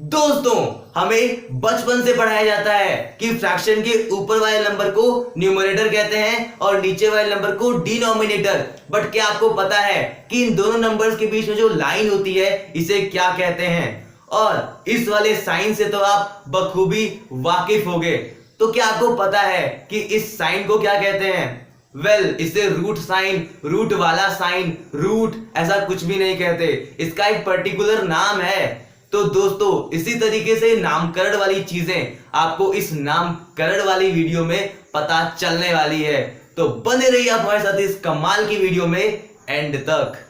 दोस्तों, हमें बचपन से पढ़ाया जाता है कि फ्रैक्शन के ऊपर वाले नंबर को न्यूमरेटर कहते हैं और नीचे वाले नंबर को डिनोमिनेटर। बट क्या आपको पता है कि इन दोनों नंबर्स के बीच में जो लाइन होती है इसे क्या कहते हैं? और इस वाले साइन से तो आप बखूबी वाकिफ होंगे। तो क्या आपको पता है कि इस साइन को क्या कहते हैं? इसे रूट साइन, रूट वाला साइन, रूट ऐसा कुछ भी नहीं कहते, इसका एक पर्टिकुलर नाम है। तो दोस्तों, इसी तरीके से नामकरण वाली चीजें आपको इस नामकरण वाली वीडियो में पता चलने वाली है। तो बने रहिए आप हमारे साथ इस कमाल की वीडियो में एंड तक।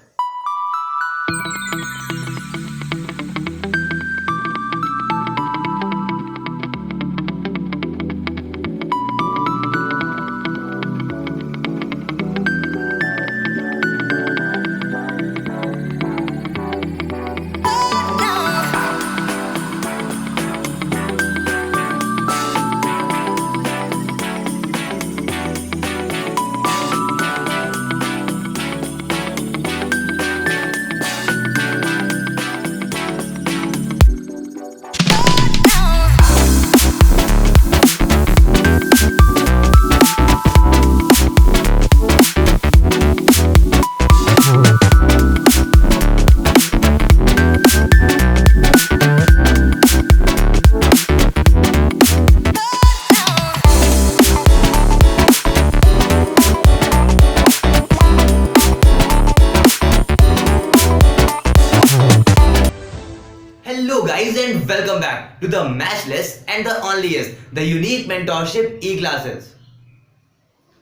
Hello guys and welcome back to the matchless and the onlyest, the unique mentorship e-classes।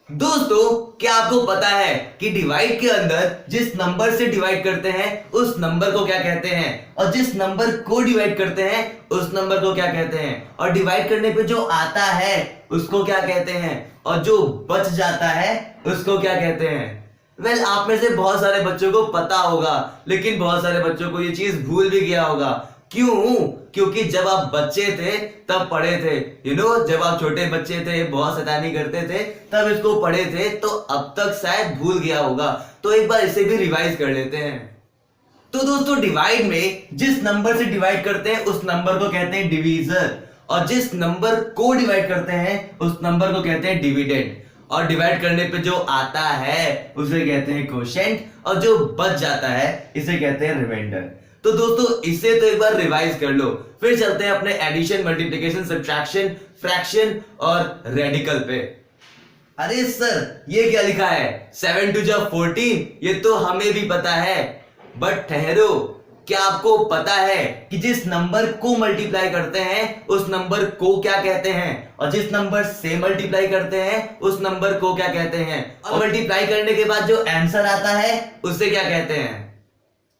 दोस्तों, क्या आपको पता है कि डिवाइड के अंदर जिस नंबर से डिवाइड करते हैं उस नंबर को क्या कहते हैं, और जिस नंबर को डिवाइड करते हैं उस नंबर को क्या कहते हैं, और डिवाइड करने पे जो आता है उसको क्या कहते हैं, और जो बच जाता है उसको क्या कहते हैं? आप में से बहुत सारे बच्चों को पता होगा, लेकिन बहुत सारे बच्चों को ये चीज भूल भी गया होगा। क्यों? क्योंकि जब आप बच्चे थे तब पढ़े थे। जब आप छोटे बच्चे थे, बहुत शैतानी करते थे, तब इसको पढ़े थे, तो अब तक शायद भूल गया होगा। तो एक बार इसे भी रिवाइज कर लेते हैं। तो दोस्तों, डिवाइड में जिस नंबर से डिवाइड करते हैं उस नंबर को कहते हैं डिवीजर, और जिस नंबर को डिवाइड करते हैं उस नंबर को कहते हैं डिविडेंड, और डिवाइड करने पे जो आता है उसे कहते हैं कोशेंट, और जो बच जाता है इसे कहते हैं रिमाइंडर। तो दोस्तों, इसे तो एक बार रिवाइज कर लो, फिर चलते हैं अपने एडिशन, मल्टीप्लिकेशन, सब्ट्रैक्शन, फ्रैक्शन और रेडिकल पे। अरे सर, ये क्या लिखा है? 7 2 14? ये तो हमें भी पता है, बट ठहरो, क्या आपको पता है कि जिस नंबर को मल्टीप्लाई करते हैं उस नंबर को क्या कहते हैं, और जिस नंबर से मल्टीप्लाई करते हैं उस नंबर को क्या कहते हैं, और मल्टीप्लाई करने के बाद जो आंसर आता है उसे क्या कहते हैं?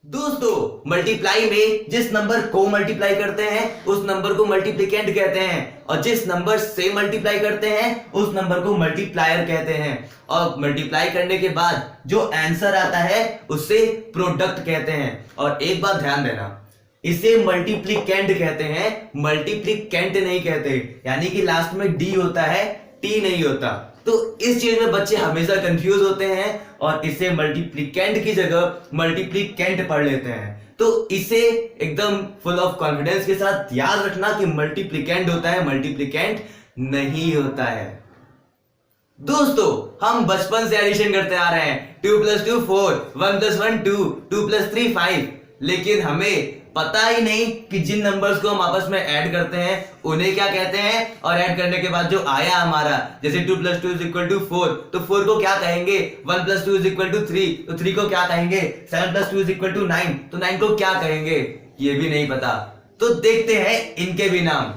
दोस्तों, मल्टीप्लाई में जिस नंबर को मल्टीप्लाई करते हैं उस नंबर को मल्टीप्लिकेंट कहते हैं, और जिस नंबर से मल्टीप्लाई करते हैं उस नंबर को मल्टीप्लायर कहते हैं, और मल्टीप्लाई करने के बाद जो आंसर आता है उसे प्रोडक्ट कहते हैं। और एक बात ध्यान देना, इसे मल्टीप्लिकेंट कहते हैं, मल्टीप्लिकेंट नहीं कहते, यानी कि लास्ट में डी होता है, टी नहीं होता। तो इस चीज में बच्चे हमेशा कंफ्यूज होते हैं और इसे मल्टीप्लिकेंट की जगह मल्टीप्लिकेंट पढ़ लेते हैं। तो इसे एकदम फुल ऑफ कॉन्फिडेंस के साथ याद रखना कि मल्टीप्लिकेंट होता है, मल्टीप्लिकेंट नहीं होता है। दोस्तों, हम बचपन से एडिशन करते आ रहे हैं, 2 + 2 4, 1 + 1 2, 2 + 3 5, लेकिन हमें पता ही नहीं कि जिन नंबर्स को हम आपस में ऐड करते हैं उन्हें क्या कहते हैं, और ऐड करने के बाद जो आया हमारा, जैसे 2 + 2 = 4, तो 4 को क्या कहेंगे, 1 + 2 = 3, तो 3 को क्या कहेंगे, 7 + 2 = 9, तो 9 को क्या कहेंगे, ये भी नहीं पता। तो देखते हैं इनके भी नाम।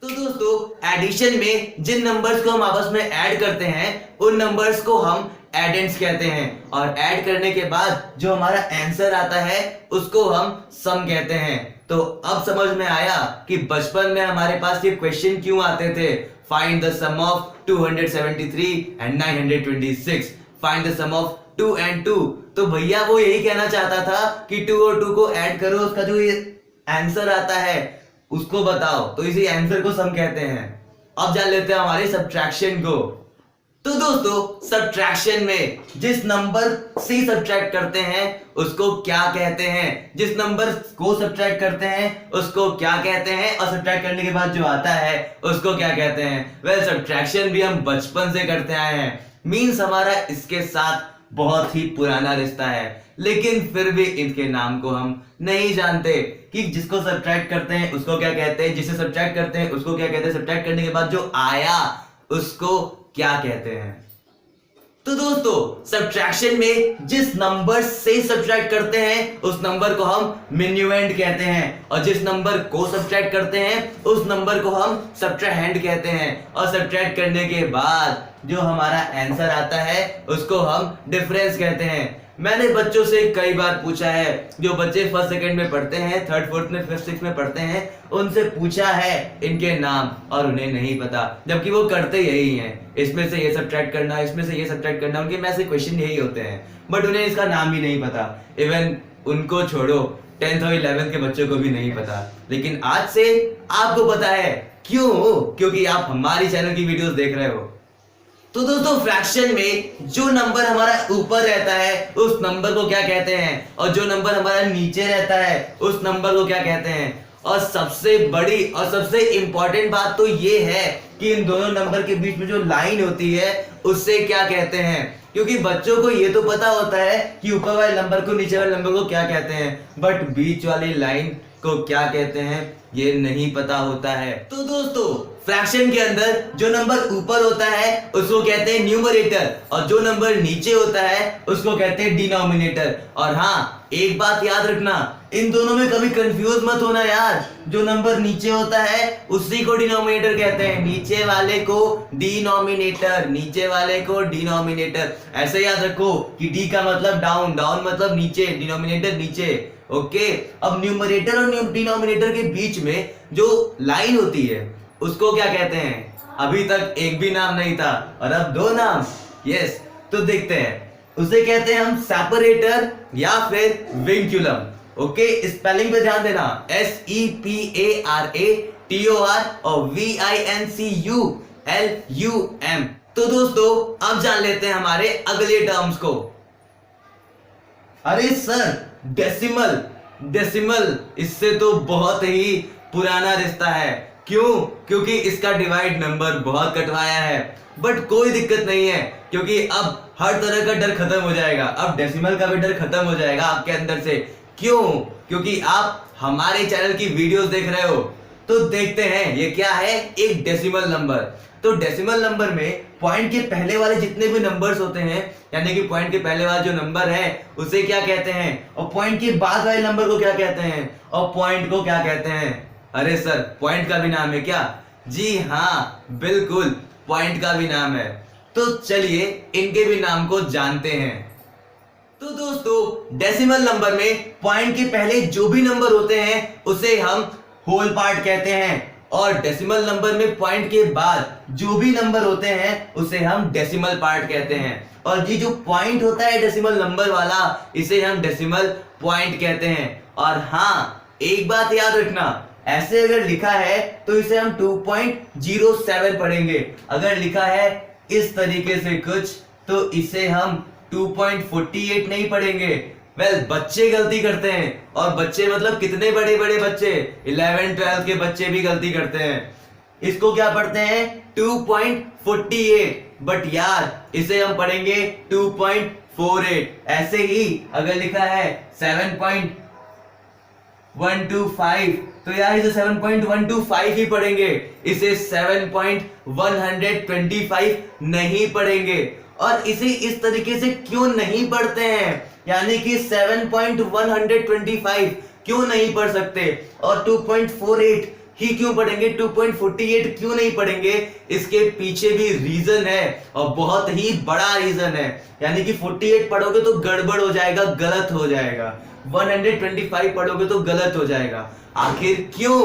तो दोस्तों, एडिशन में जिन नंबर्स को हम आपस में ऐड करते हैं उन नंबर्स को हम एडेंड्स कहते हैं, और ऐड करने के बाद जो हमारा आंसर आता है उसको हम सम कहते हैं। तो अब समझ में आया कि बचपन में हमारे पास ये क्वेश्चन क्यों आते थे, find the sum of 273 and 926, find the sum of 2 and 2। तो भैया वो यही कहना चाहता था कि 2 और 2 को ऐड करो, उसका जो ये आंसर आता है उसको बताओ, तो इसी आंसर को सम कहते हैं। अब जान लेते हैं हमारे सब्ट्रैक्शन को। तो दोस्तों सब्ट्रैक्शन में जिस नंबर से सब्ट्रैक्ट करते हैं उसको क्या कहते हैं, जिस नंबर को सब्ट्रैक्ट करते हैं उसको क्या कहते हैं, और सब्ट्रैक्ट करने के बाद जो आता है उसको क्या कहते हैं। वेल सब्ट्रैक्शन भी हम बचपन से करते आए हैं, मींस हमारा इसके साथ बहुत ही पुराना रिश्ता है, लेकिन फिर भी इनके नाम को हम नहीं जानते कि जिसको सब्ट्रैक्ट करते हैं उसको क्या कहते हैं, जिसे सब्ट्रैक्ट करते हैं उसको क्या कहते हैं, सब्ट्रैक्ट करने के बाद जो आया उसको क्या कहते हैं। तो दोस्तों सब्ट्रैक्शन में जिस नंबर से सब्ट्रैक्ट करते हैं उस नंबर को हम मिन्यूएंड कहते हैं, और जिस नंबर को सब्ट्रैक्ट करते हैं उस नंबर को हम सब्ट्राहेंड कहते हैं, और सब्ट्रैक्ट करने के बाद जो हमारा आंसर आता है उसको हम डिफरेंस कहते हैं। मैंने बच्चों से कई बार पूछा है, जो बच्चे फर्स्ट सेकंड में पढ़ते हैं, थर्ड फोर्थ में फिफ्थ सिक्स में पढ़ते हैं, उनसे पूछा है इनके नाम और उन्हें नहीं पता, जबकि वो करते यही हैं, इसमें से ये सब्ट्रैक्ट करना, इसमें से ये सब्ट्रैक्ट करना, उनके में से क्वेश्चन यही होते हैं, बट उन्हें इसका नाम भी नहीं पता। इवन उनको छोड़ो 10th और 11th के बच्चों को भी नहीं पता, लेकिन आज से आपको पता है। क्यों? क्योंकि आप हमारी चैनल की वीडियोस देख रहे हो। तो दोस्तों फ्रैक्शन में जो नंबर हमारा ऊपर रहता है उस नंबर को क्या कहते हैं, और जो नंबर हमारा नीचे रहता है उस नंबर को क्या कहते हैं। और सबसे बड़ी और सबसे इंपॉर्टेंट बात तो ये है कि इन दोनों नंबर के बीच में जो लाइन होती है उससे क्या कहते हैं, क्योंकि बच्चों को ये तो पता होता है कि ऊपर वाले नंबर को नीचे वाले नंबर को क्या कहते हैं, बट बीच वाली लाइन को क्या कहते हैं ये नहीं पता होता है। तो दोस्तों फ्रैक्शन के अंदर जो नंबर ऊपर होता है उसको कहते हैं न्यूमरेटर, और जो नंबर नीचे होता है उसको कहते हैं डिनोमिनेटर। और हाँ एक बात याद रखना, इन दोनों में कभी कंफ्यूज मत होना यार, जो नंबर नीचे होता है उसी को डिनोमिनेटर कहते हैं, नीचे वाले को डिनोमिनेटर, नीचे वाले को डिनोमिनेटर। ऐसे याद रखो कि डी का मतलब डाउन, डाउन मतलब नीचे, डिनोमिनेटर नीचे। ओके अब न्यूमरेटर और डिनोमिनेटर के बीच में जो लाइन होती है उसको क्या कहते हैं। अभी तक एक भी नाम नहीं था और अब दो नाम। यस तो देखते हैं, उसे कहते हैं हम सेपरेटर या फिर विंक्यूलम। ओके स्पेलिंग पे ध्यान देना, SEPARATOR और VINCULUM। तो दोस्तों अब जान लेते हैं हमारे अगले टर्म्स को। अरे सर डेसिमल, डेसिमल इससे तो बहुत ही पुराना रिश्ता है। क्यों? क्योंकि इसका डिवाइड नंबर बहुत कटवाया है, बट कोई दिक्कत नहीं है क्योंकि अब हर तरह का डर खत्म हो जाएगा, अब डेसिमल का भी डर खत्म हो जाएगा आपके अंदर से। क्यों? क्योंकि आप हमारे चैनल की वीडियोस देख रहे हो। तो देखते हैं ये क्या है, एक डेसिमल नंबर। तो डेसिमल नंबर में पॉइंट के पहले वाले जितने भी नंबर्स होते हैं, यानी कि पॉइंट के पहले वाला जो नंबर है उसे क्या कहते हैं, और पॉइंट के बाद वाले नंबर को क्या कहते हैं, और पॉइंट को क्या कहते हैं। अरे सर पॉइंट का भी नाम है क्या? जी हाँ बिल्कुल, पॉइंट का भी नाम है। तो चलिए इनके भी नाम को जानते हैं। तो दोस्तों डेसिमल नंबर में पॉइंट के पहले जो भी नंबर होते हैं उसे हम होल पार्ट कहते हैं, और डेसिमल नंबर में पॉइंट के बाद जो भी नंबर होते हैं उसे हम डेसिमल पार्ट कहते हैं। और ये जो पॉइंट होता है डेसिमल नंबर वाला इसे हम डेसिमल पॉइंट कहते हैं। और हाँ एक बात याद रखना, ऐसे अगर लिखा है तो इसे हम 2.07 पढ़ेंगे, अगर लिखा है इस तरीके से कुछ तो इसे हम 2.48 नहीं पढ़ेंगे। वेल बच्चे गलती करते हैं, और बच्चे मतलब कितने बड़े बड़े बच्चे, 11 12 के बच्चे भी गलती करते हैं। इसको क्या पढ़ते हैं 2.48, बट यार इसे हम पढ़ेंगे 2.48। ऐसे ही अगर लिखा है 7.125 तो यार इसे 7.125 ही पढ़ेंगे, इसे 7.125 नहीं पढ़ेंगे। और इसे इस तरीके से क्यों नहीं पढ़ते हैं, यानी कि 7.125 क्यों नहीं पढ़ सकते, और 2.48 ही क्यों पढ़ेंगे, 2.48 क्यों नहीं पढ़ेंगे, इसके पीछे भी रीजन है और बहुत ही बड़ा रीजन है। यानी कि 48 पढ़ोगे तो गड़बड़ हो जाएगा, गलत हो जाएगा, 125 पढ़ोगे तो गलत हो जाएगा। आखिर क्यों?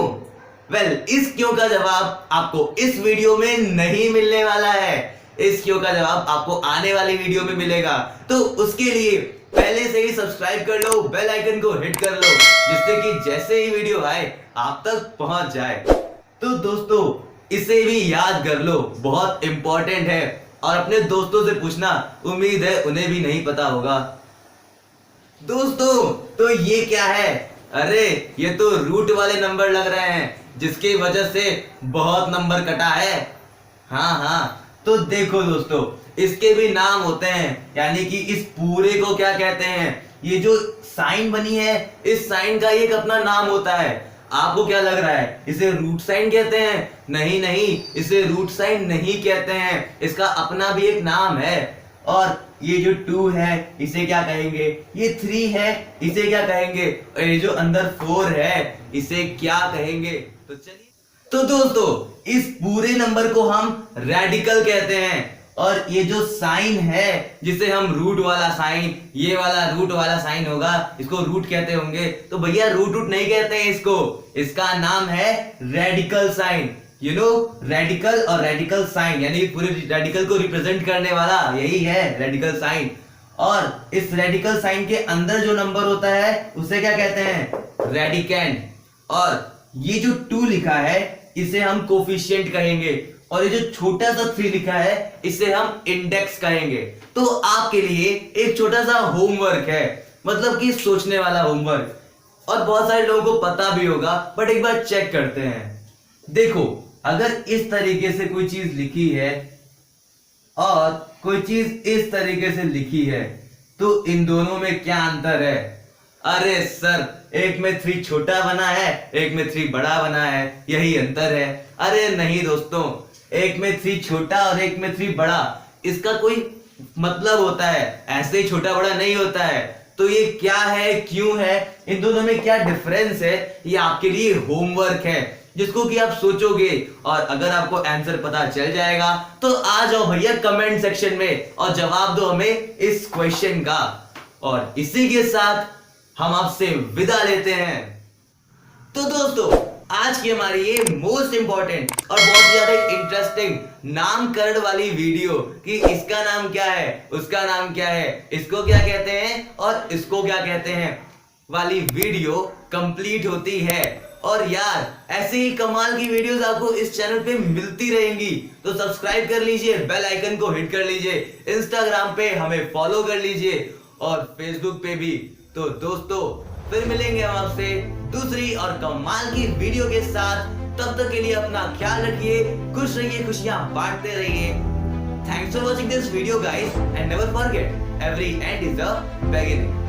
वेल इस क्यों का जवाब आपको इस वीडियो में नहीं मिलने वाला है, इस क्यों का जवाब आपको आने वाली वीडियो में मिलेगा। तो उसके लिए पहले से ही सब्सक्राइब कर लो, बेल आइकन को हिट कर लो, जिससे कि जैसे ही वीडियो आए आप तक पहुंच जाए। तो दोस्तों इसे भी याद कर लो, बहुत इंपॉर्टेंट है। और अपने दोस्तों से पूछना, उम्मीद है उन्हें भी नहीं पता होगा। दोस्तों तो ये क्या है? अरे ये तो रूट वाले नंबर लग रहे हैं, जिसकी वजह से बहुत नंबर कटा है। हाँ, तो देखो दोस्तों, इसके भी नाम होते हैं, यानी कि इस पूरे को क्या कहते हैं? ये जो साइन बनी है, इस साइन का एक अपना नाम होता है। आपको क्या लग रहा है इसे रूट साइन कहते हैं? नहीं नहीं, इसे रूट साइन नहीं कहते हैं, इसका अपना भी एक नाम है। और ये जो 2 है इसे क्या कहेंगे? ये 3 है, इसे क्या कहेंगे? और ये जो अंदर 4 है इसे क्या कहेंगे? तो चलिए, तो दोस्तों इस पूरे नंबर को हम रेडिकल कहते हैं। और ये जो साइन है, जिसे हम रूट वाला साइन, ये वाला रूट वाला साइन होगा, इसको रूट कहते होंगे। तो भैया रूट नहीं कहते हैं इसको, इसका नाम है radical sign. You know, radical और रेडिकल साइन, यानी पूरे रेडिकल को रिप्रेजेंट करने वाला यही है रेडिकल साइन। और इस रेडिकल साइन के अंदर जो नंबर होता है उसे क्या कहते हैं? रेडिकेंड। और ये जो 2 लिखा है इसे हम कोफिशिएंट कहेंगे, और ये जो छोटा सा 3 लिखा है इसे हम इंडेक्स कहेंगे। तो आपके लिए एक छोटा सा होमवर्क है, मतलब कि सोचने वाला होमवर्क, और बहुत सारे लोगों को पता भी होगा, बट एक बार चेक करते हैं। देखो, अगर इस तरीके से कोई चीज लिखी है और कोई चीज इस तरीके से लिखी है, तो इन दोनों में क्या अंतर है? अरे सर, एक में 3 छोटा बना है, एक में 3 बड़ा बना है, यही अंतर है। अरे नहीं दोस्तों, एक में 3 छोटा और एक में 3 बड़ा, इसका कोई मतलब होता है, ऐसे ही छोटा बड़ा नहीं होता है। तो ये क्या है, क्यों है, इन दोनों में क्या डिफरेंस है, ये आपके लिए होमवर्क है, जिसको कि आप सोचोगे। और अगर आपको आंसर पता चल जाएगा तो आ जाओ भैया कमेंट सेक्शन में और जवाब दो हमें इस क्वेश्चन का। और इसी के साथ हम आपसे विदा लेते हैं। तो दोस्तों, आज की हमारी ये मोस्ट इंपॉर्टेंट और बहुत ज्यादा इंटरेस्टिंग नामकरण वाली वीडियो, कि इसका नाम क्या है, उसका नाम क्या है, इसको क्या कहते हैं और इसको क्या कहते हैं, वाली वीडियो कंप्लीट होती है। और यार, ऐसे ही कमाल की वीडियोस आपको इस चैनल पे मिलती रहेंगी, तो सब्सक्राइब कर लीजिए, बेल आइकन को हिट कर लीजिए, इंस्टाग्राम पे हमें फॉलो कर लीजिए और फेसबुक पे भी। तो दोस्तों, फिर मिलेंगे हम आपसे दूसरी और कमाल की वीडियो के साथ। तब तक के लिए अपना ख्याल रखिए, खुश रहिए, खुशियां बांटते रहिए। Thanks for watching this video guys, and never forget, every and is the beginning.